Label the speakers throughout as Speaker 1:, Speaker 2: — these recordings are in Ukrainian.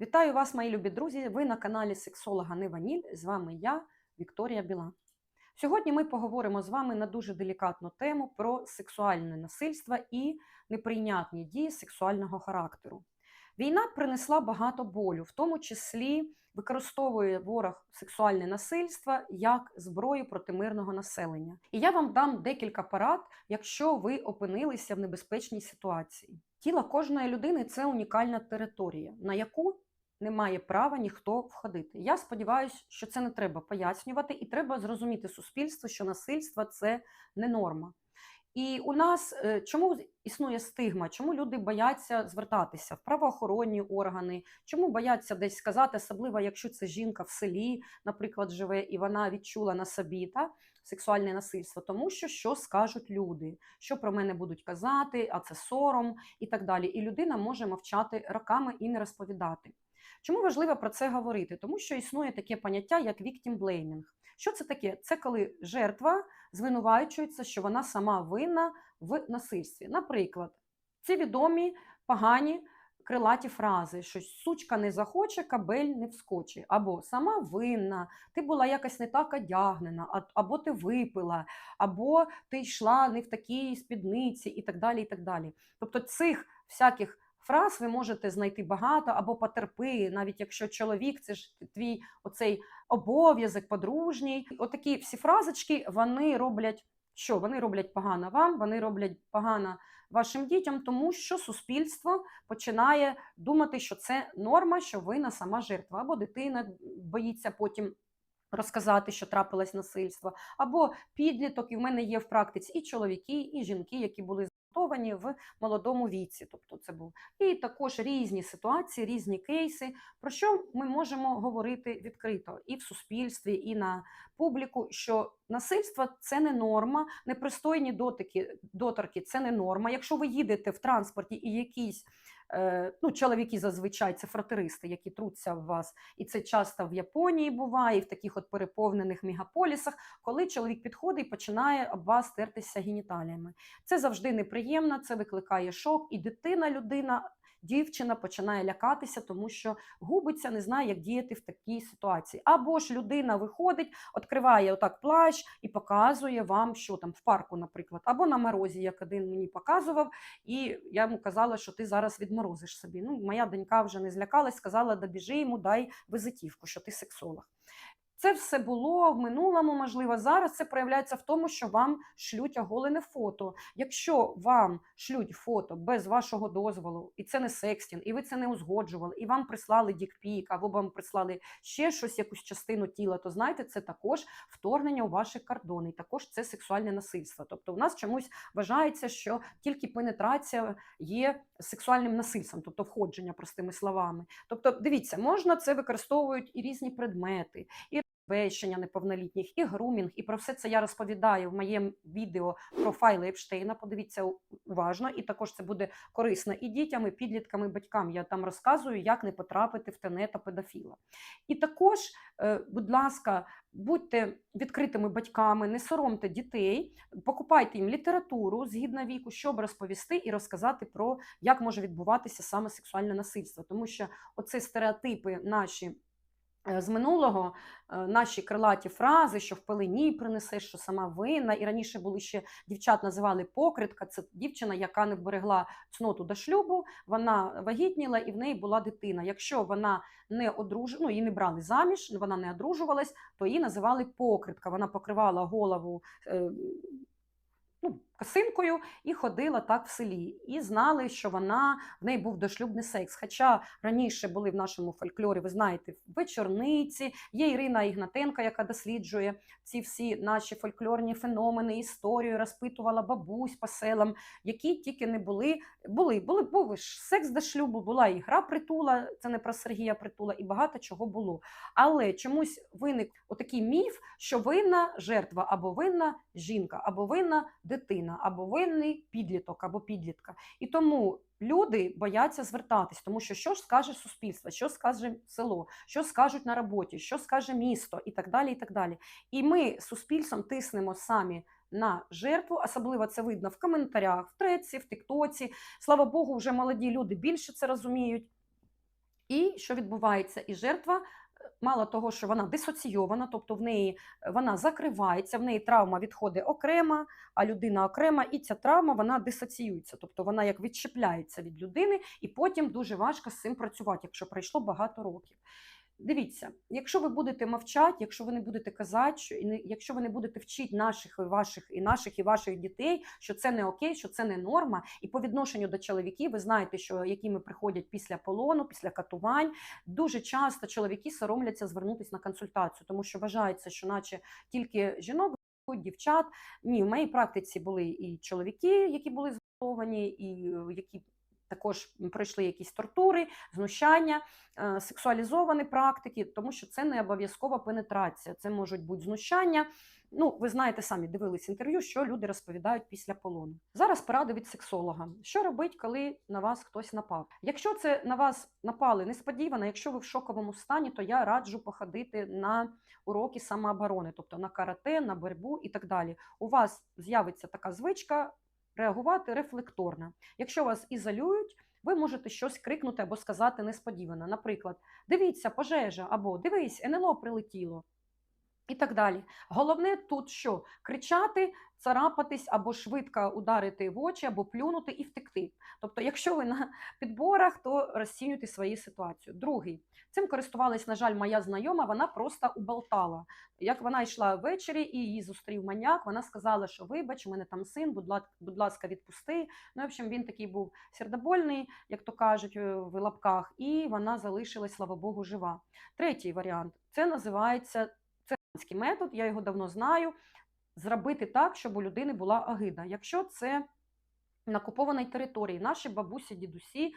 Speaker 1: Вітаю вас, мої любі друзі! Ви на каналі Сексолога Не Ваніль. З вами я, Вікторія Білан. Сьогодні ми поговоримо з вами на дуже делікатну тему про сексуальне насильство і неприйнятні дії сексуального характеру. Війна принесла багато болю, в тому числі використовує ворог сексуальне насильство як зброю проти мирного населення. І я вам дам декілька порад, якщо ви опинилися в небезпечній ситуації. Тіло кожної людини – це унікальна територія, на яку не має права ніхто входити. Я сподіваюся, що це не треба пояснювати, і треба зрозуміти суспільству, що насильство – це не норма. І у нас чому існує стигма, чому люди бояться звертатися в правоохоронні органи, чому бояться десь сказати, особливо якщо це жінка в селі, наприклад, живе, і вона відчула на собі сексуальне насильство, тому що скажуть люди, що про мене будуть казати, а це сором і так далі. І людина може мовчати роками і не розповідати. Чому важливо про це говорити? Тому що існує таке поняття, як victim blaming. Що це таке? Це коли жертва звинувачується, що вона сама винна в насильстві. Наприклад, ці відомі погані крилаті фрази, що сучка не захоче, кабель не вскоче, або сама винна, ти була якось не так одягнена, або ти випила, або ти йшла не в такій спідниці і так далі, і так далі. Тобто цих всяких фраз ви можете знайти багато, або потерпи, навіть якщо чоловік, це ж твій оцей обов'язок подружній. Отакі всі фразочки, вони роблять що? Вони роблять погано вам, вони роблять погано вашим дітям, тому що суспільство починає думати, що це норма, що винна сама жертва, або дитина боїться потім розказати, що трапилось насильство, або підліток, і в мене є в практиці і чоловіки, і жінки, які були зґвалтовані в молодому віці. Тобто це був. І також різні ситуації, різні кейси, про що ми можемо говорити відкрито і в суспільстві, і на публіку, що насильство – це не норма, непристойні доторки – це не норма. Якщо ви їдете в транспорті і якісь чоловіки зазвичай це фратеристи, які труться в вас, і це часто в Японії буває, і в таких от переповнених мегаполісах, коли чоловік підходить і починає об вас тертися геніталіями. Це завжди неприємно, це викликає шок, і дівчина починає лякатися, тому що губиться, не знає, як діяти в такій ситуації. Або ж людина виходить, відкриває отак плащ і показує вам, що там в парку, наприклад, або на морозі, як один мені показував, і я йому казала, що ти зараз відморозиш собі. Моя донька вже не злякалась, сказала, добіжи йому, дай візитівку, що ти сексолог. Це все було в минулому, можливо, зараз це проявляється в тому, що вам шлють оголене фото. Якщо вам шлють фото без вашого дозволу, і це не секстінг, і ви це не узгоджували, і вам прислали дікпік, або вам прислали ще щось, якусь частину тіла, то знаєте, це також вторгнення у ваші кордони, і також це сексуальне насильство. Тобто у нас чомусь вважається, що тільки пенетрація є сексуальним насильством, тобто входження, простими словами. Тобто, дивіться, можна це використовують і різні предмети, і вещення неповнолітніх, і грумінг, і про все це я розповідаю в моєму відео про файли Епштейна, подивіться уважно, і також це буде корисно і дітям, і підліткам, і батькам. Я там розказую, як не потрапити в тенета педофіла. І також, будь ласка, будьте відкритими батьками, не соромте дітей, покупайте їм літературу згідно віку, щоб розповісти і розказати про, як може відбуватися саме сексуальне насильство. Тому що оці стереотипи наші з минулого, наші крилаті фрази, що в пелені принесеш, що сама винна. І раніше були ще дівчат називали покритка. Це дівчина, яка не вберегла цноту до шлюбу, вона вагітніла і в неї була дитина. Якщо вона не її не брали заміж, вона не одружувалась, то її називали покритка. Вона покривала голову косинкою і ходила так в селі. І знали, що в неї був дошлюбний секс. Хоча раніше були в нашому фольклорі, ви знаєте, вечорниці, є Ірина Ігнатенко, яка досліджує ці всі наші фольклорні феномени, історію, розпитувала бабусь по селам, які тільки не був секс до шлюбу, була і гра Притула, це не про Сергія Притула, і багато чого було. Але чомусь виник отакий міф, що винна жертва, або винна жінка, або винна дитина, або винний підліток, або підлітка. І тому люди бояться звертатись, тому що ж скаже суспільство, що скаже село, що скажуть на роботі, що скаже місто і так далі, і так далі. І ми суспільством тиснемо самі на жертву, особливо це видно в коментарях, в треці, в тіктоці. Слава Богу, вже молоді люди більше це розуміють. І що відбувається? І жертва, мало того, що вона дисоційована, тобто в неї вона закривається, в неї травма відходить окремо, а людина окрема, і ця травма вона дисоціюється, тобто вона як відщепляється від людини, і потім дуже важко з цим працювати, якщо пройшло багато років. Дивіться, якщо ви будете мовчати, якщо ви не будете казати, якщо ви не будете вчити наших і ваших дітей, що це не окей, що це не норма, і по відношенню до чоловіків, ви знаєте, що якими приходять після полону, після катувань, дуже часто чоловіки соромляться звернутися на консультацію, тому що вважається, що наче тільки жінок, дівчат. Ні, в моїй практиці були і чоловіки, які були зґвалтовані, і які також пройшли якісь тортури, знущання, сексуалізовані практики, тому що це не обов'язкова пенетрація, це можуть бути знущання. Ну, ви знаєте, самі дивились інтерв'ю, що люди розповідають після полону. Зараз поради від сексолога. Що робити, коли на вас хтось напав? Якщо це на вас напали несподівано, якщо ви в шоковому стані, то я раджу походити на уроки самооборони, тобто на карате, на боротьбу і так далі. У вас з'явиться така звичка реагувати рефлекторно. Якщо вас ізолюють, ви можете щось крикнути або сказати несподівано. Наприклад, дивіться, пожежа, або дивись, НЛО прилетіло. І так далі. Головне тут що? Кричати, царапатись або швидко ударити в очі, або плюнути і втекти. Тобто, якщо ви на підборах, то розцінюйте свою ситуацію. Другий. Цим користувалась, на жаль, моя знайома, вона просто уболтала. Як вона йшла ввечері і її зустрів маньяк, вона сказала, що вибач, у мене там син, будь ласка, відпусти. Ну, в общем, він такий був сердобольний, як то кажуть, в лапках, і вона залишилась, слава Богу, жива. Третій варіант. Це називається метод, я його давно знаю, зробити так, щоб у людини була огида. Якщо це на окупованій території, наші бабусі, дідусі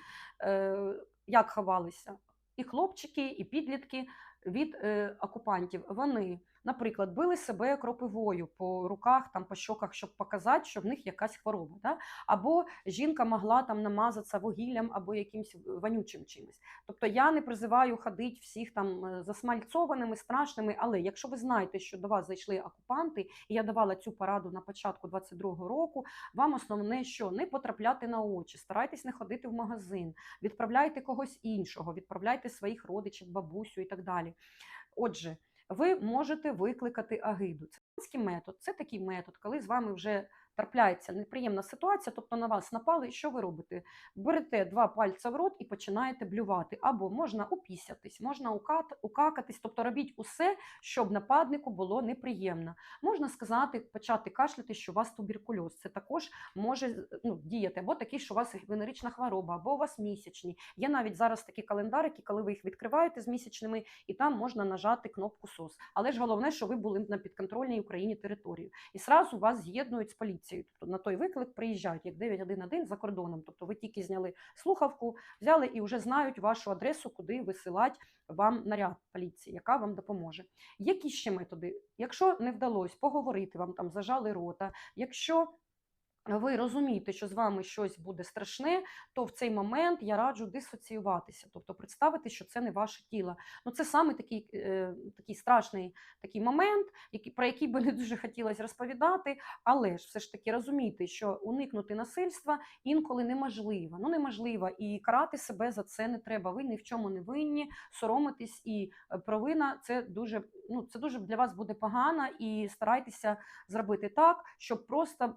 Speaker 1: як ховалися? І хлопчики, і підлітки від окупантів. Вони, наприклад, били себе кропивою по руках, там, по щоках, щоб показати, що в них якась хвороба. Да? Або жінка могла там намазатися вугіллям або якимось вонючим чимось. Тобто я не призиваю ходити всіх там засмальцованими, страшними, але якщо ви знаєте, що до вас зайшли окупанти, і я давала цю пораду на початку 22-го року, вам основне, що не потрапляти на очі, старайтесь не ходити в магазин, відправляйте когось іншого, відправляйте своїх родичів, бабусю і так далі. Отже, ви можете викликати огиду. Це метод. Це такий метод, коли з вами вже трапляється неприємна ситуація, тобто на вас напали, і що ви робите? Берете 2 пальця в рот і починаєте блювати. Або можна упісятись, можна укакатись, тобто робіть усе, щоб нападнику було неприємно. Можна сказати, почати кашляти, що у вас туберкульоз. Це також може діяти. Або такі, що у вас венерична хвороба, або у вас місячні. Є навіть зараз такі календарики, коли ви їх відкриваєте з місячними, і там можна нажати кнопку СОС. Але ж головне, що ви були на підконтрольній Україні території. І сразу вас з'єднують з поліцією. Тобто на той виклик приїжджають, як 911 за кордоном. Тобто ви тільки зняли слухавку, взяли і вже знають вашу адресу, куди висилати вам наряд поліції, яка вам допоможе. Які ще методи? Якщо не вдалося поговорити, вам там зажали рота, якщо ви розумієте, що з вами щось буде страшне, то в цей момент я раджу дисоціюватися, тобто представити, що це не ваше тіло. Ну, це саме такий страшний такий момент, про який би не дуже хотілося розповідати, але ж все ж таки розумійте, що уникнути насильства інколи неможливо. Ну, неможливо, і карати себе за це не треба. Ви ні в чому не винні, соромитись, і провина – це дуже для вас буде погано, і старайтеся зробити так, щоб просто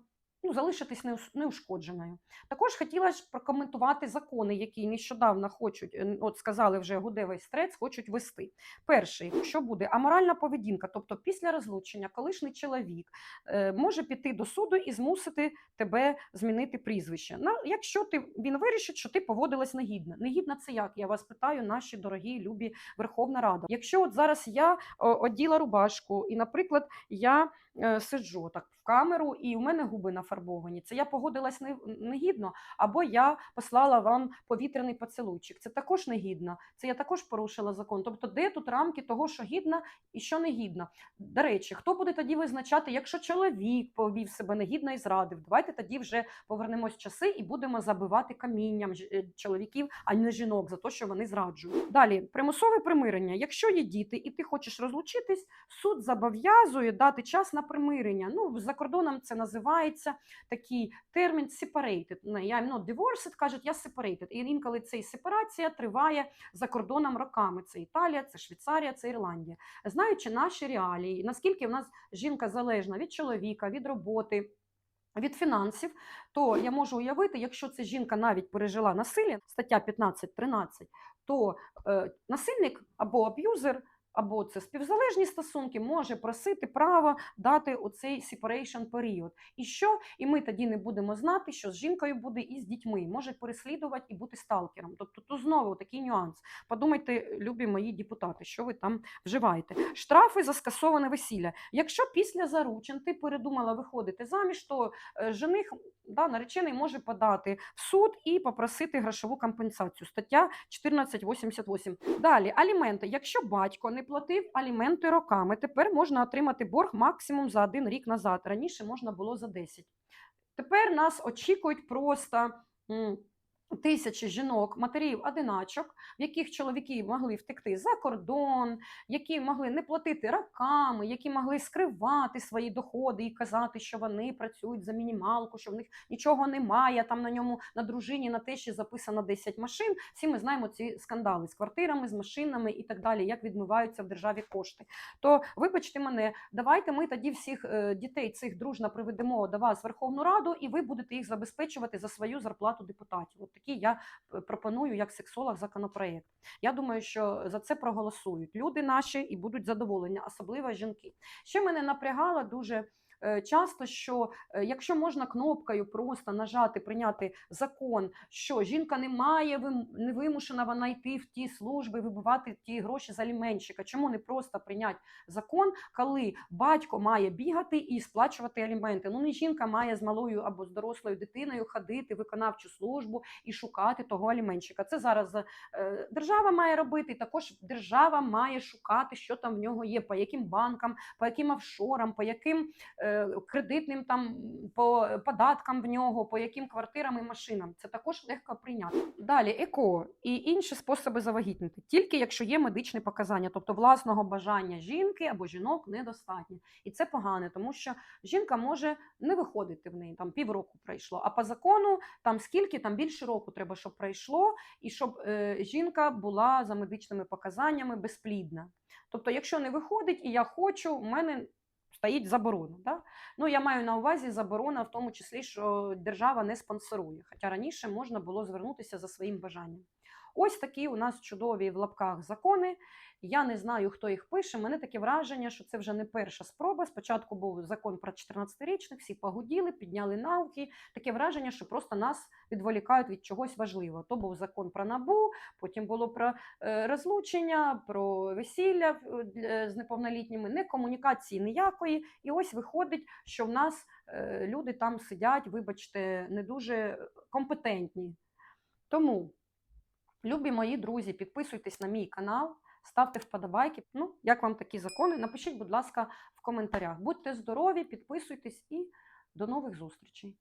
Speaker 1: залишитись неушкодженою. Також хотіла ж прокоментувати закони, які нещодавно сказали вже Гудева і Стрец, хочуть вести. Перший, що буде аморальна поведінка, тобто після розлучення колишній чоловік може піти до суду і змусити тебе змінити прізвище. Якщо він вирішить, що ти поводилась негідно. Негідно це як? Я вас питаю, наші дорогі, любі Верховна Рада. Якщо зараз я оділа рубашку і, наприклад, я сиджу так в камеру, і у мене губи нафарбовані. Це я погодилась негідно, або я послала вам повітряний поцілуйчик. Це також негідно. Це я також порушила закон. Тобто, де тут рамки того, що гідно і що не гідно? До речі, хто буде тоді визначати, якщо чоловік повів себе негідно і зрадив? Давайте тоді вже повернемось в часи і будемо забивати камінням чоловіків, а не жінок, за те, що вони зраджують. Далі, примусове примирення. Якщо є діти і ти хочеш розлучитись, суд зобов'язує дати час на примирення. За кордоном це називається такий термін separated. I'm not divorced, кажуть, я separated. І інколи ця сепарація триває за кордоном роками. Це Італія, це Швейцарія, це Ірландія. Знаючи наші реалії, наскільки в нас жінка залежна від чоловіка, від роботи, від фінансів, то я можу уявити, якщо ця жінка навіть пережила насилля, стаття 15-13, то насильник або аб'юзер, або це співзалежні стосунки, може просити право дати оцей separation період. І що? І ми тоді не будемо знати, що з жінкою буде і з дітьми, може переслідувати і бути сталкером. Тобто тут знову такий нюанс. Подумайте, любі мої депутати, що ви там вживаєте. Штрафи за скасоване весілля. Якщо після заручин ти передумала виходити заміж, то жених, наречений може подати в суд і попросити грошову компенсацію. Стаття 1488. Далі, аліменти. Якщо батько не платив аліменти роками, тепер можна отримати борг максимум за 1 рік назад. Раніше можна було за 10. Тепер нас очікують просто тисячі жінок, матерів-одиначок, в яких чоловіки могли втекти за кордон, які могли не платити роками, які могли скривати свої доходи і казати, що вони працюють за мінімалку, що в них нічого немає, там на ньому, на дружині, на тещі записано 10 машин. Всі ми знаємо ці скандали з квартирами, з машинами і так далі, як відмиваються в державі кошти. То, вибачте мене, давайте ми тоді всіх дітей цих дружно приведемо до вас в Верховну Раду, і ви будете їх забезпечувати за свою зарплату депутатів. От такий я пропоную як сексолог законопроєкт. Я думаю, що за це проголосують люди наші і будуть задоволені, особливо жінки. Ще мене напрягало дуже часто, що якщо можна кнопкою просто нажати, прийняти закон, що жінка не вимушена вона йти в ті служби, вибивати ті гроші з аліменщика. Чому не просто прийняти закон, коли батько має бігати і сплачувати аліменти? Ну, не жінка має з малою або з дорослою дитиною ходити в виконавчу службу і шукати того аліменщика. Це зараз держава має робити, і також держава має шукати, що там в нього є, по яким банкам, по яким офшорам, по яким кредитним там по податкам в нього, по яким квартирам і машинам. Це також легко прийняти. Далі, ЕКО і інші способи завагітнити. Тільки якщо є медичні показання, тобто власного бажання жінки або жінок недостатньо. І це погано, тому що жінка може не виходити в неї, там півроку пройшло, а по закону там скільки, там більше року треба, щоб пройшло, і щоб жінка була за медичними показаннями безплідна. Тобто, якщо не виходить і я хочу, у мене стоїть заборона. Да? Ну, я маю на увазі заборона в тому числі, що держава не спонсорує, хоча раніше можна було звернутися за своїм бажанням. Ось такі у нас чудові в лапках закони. Я не знаю, хто їх пише. Мене таке враження, що це вже не перша спроба. Спочатку був закон про 14-річних, всі погуділи, підняли навки. Таке враження, що просто нас відволікають від чогось важливого. То був закон про НАБУ, потім було про розлучення, про весілля з неповнолітніми, не комунікації ніякої. І ось виходить, що в нас люди там сидять, вибачте, не дуже компетентні. Тому, любі мої друзі, підписуйтесь на мій канал, ставте вподобайки. Ну, як вам такі закони? Напишіть, будь ласка, в коментарях. Будьте здорові, підписуйтесь і до нових зустрічей.